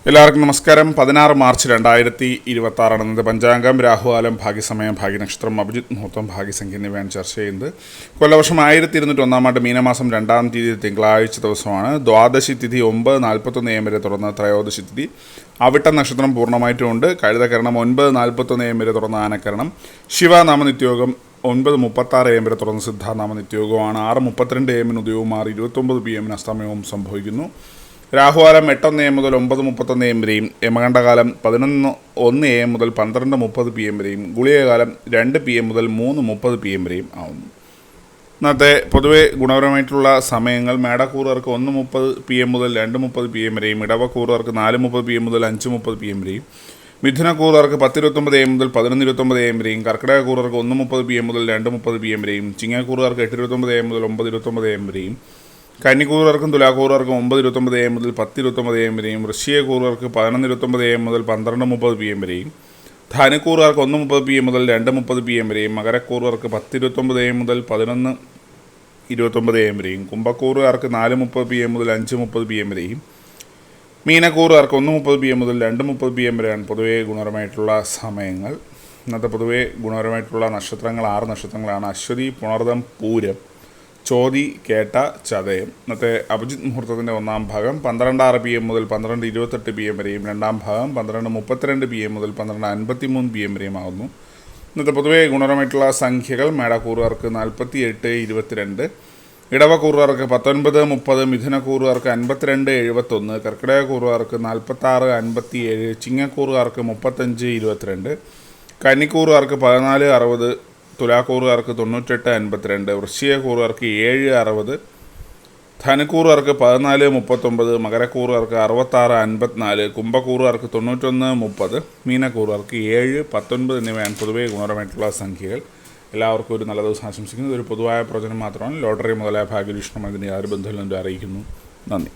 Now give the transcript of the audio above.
എല്ലാവർക്കും നമസ്കാരം. 16 മാർച്ച് 2026 ഇന്നത്തെ പഞ്ചാംഗം, രാഹുകാലം, ഭാഗ്യസമയം, ഭാഗ്യനക്ഷത്രം, അഭിജിത്ത് മുഹൂർത്തം, ഭാഗ്യസംഖ്യ എന്നിവയാണ് ചർച്ച ചെയ്യുന്നത്. കൊല്ലവർഷം 1201 മീനമാസം 2-ാം തീയതി തിങ്കളാഴ്ച ദിവസമാണ്. ദ്വാദശി തിഥി 9:41 AM വരെ തുറന്ന് ത്രയോദശി തിഥി. അവിട്ട നക്ഷത്രം പൂർണ്ണമായിട്ടുമുണ്ട്. കഴുതകരണം 9:41 AM വരെ തുറന്ന് ആനക്കരണം. ശിവനാമനിത്യോഗം 9:36 AM വരെ തുറന്ന് സിദ്ധാനാമനിത്യോഗമാണ്. 6:32 AM ഉദയവും 6:29 PM അസ്തമയവും സംഭവിക്കുന്നു. രാഹുകാലം 8 AM മുതൽ 9:31 AM വരെയും, യമകണ്ഠകാലം 11 AM മുതൽ 12:30 PM വരെയും, ഗുളികകാലം 2 PM മുതൽ 3:30 PM വരെയും ആവുന്നു. ഇന്നത്തെ പൊതുവെ ഗുണപരമായിട്ടുള്ള സമയങ്ങൾ: മേടക്കൂറുകാർക്ക് 1:30 PM മുതൽ 2:30 PM വരെയും, ഇടവക്കൂറുകാർക്ക് 4:30 PM മുതൽ 5:30 PM വരെയും, മിഥുനക്കൂറുകാർക്ക് 10:29 AM മുതൽ 11:29 AM വരെയും, കർക്കിടകക്കൂറുകാർക്ക് 1:30 PM മുതൽ 2:30 PM വരെയും, ചിങ്ങക്കൂറുകാർക്ക് 8:29 AM മുതൽ 9:29 AM വരെയും, കന്നിക്കൂറുകാർക്കും തുലാക്കൂറുകാർക്കും 9:29 AM മുതൽ 10:29 AM വരെയും, വൃശ്ചികക്കൂറുകാർക്ക് 11:29 AM മുതൽ 12:30 PM വരെയും, ധനുക്കൂറുകാർക്ക് 1:30 PM മുതൽ 2:30 PM വരെയും, മകരക്കൂറുകാർക്ക് 10:29 AM മുതൽ 11:29 AM വരെയും, കുംഭക്കൂറുകാർക്ക് 4:30 PM മുതൽ 5:30 PM വരെയും, മീനക്കൂറുകാർക്ക് 1:30 PM മുതൽ 2:30 PM വരെയാണ് പൊതുവേ ഗുണപരമായിട്ടുള്ള സമയങ്ങൾ. ഇന്നത്തെ പൊതുവേ ഗുണപരമായിട്ടുള്ള നക്ഷത്രങ്ങൾ 6 നക്ഷത്രങ്ങളാണ്: അശ്വതി, പുണർദം, പൂരം, ചോതി, കേട്ട, ചതയം. ഇന്നത്തെ അഭിജിത്ത് മുഹൂർത്തത്തിൻ്റെ 1-ാം ഭാഗം 12:06 PM മുതൽ 12:28 PM വരെയും, 2-ാം ഭാഗം 12:32 PM മുതൽ 12:53 PM വരെയും ആകുന്നു. ഇന്നത്തെ പൊതുവേ ഗുണപരമായിട്ടുള്ള സംഖ്യകൾ: മേടക്കൂറുകാർക്ക് 48, 22, ഇടവക്കൂറുകാർക്ക് 19, 30, മിഥുനക്കൂറുകാർക്ക് 52, 71, കർക്കിടകക്കൂറുകാർക്ക് 46, 57, ചിങ്ങക്കൂറുകാർക്ക് 35, 22, കന്നിക്കൂറുകാർക്ക് 14, 60, തുലാക്കൂറുകാർക്ക് 98, 52, വൃശ്ചികക്കൂറുകാർക്ക് 7, 60, ധനുക്കൂറുകാർക്ക് 14, 39, മകരക്കൂറുകാർക്ക് 66, 54, കുംഭക്കൂറുകാർക്ക് 91, 30, മീനക്കൂറുകാർക്ക് 7, 19 എന്നിവയാണ് പൊതുവേ ഗുണപരമായിട്ടുള്ള സംഖ്യകൾ. എല്ലാവർക്കും ഒരു നല്ല ദിവസം ആശംസിക്കുന്നു. ഇതൊരു പൊതുവായ പ്രവചനം മാത്രമാണ്. ലോട്ടറി മുതലായ ഭാഗ്യവീക്ഷണം അതിന് യാതൊരു ബന്ധമില്ലെന്ന് അറിയിക്കുന്നു. നന്ദി.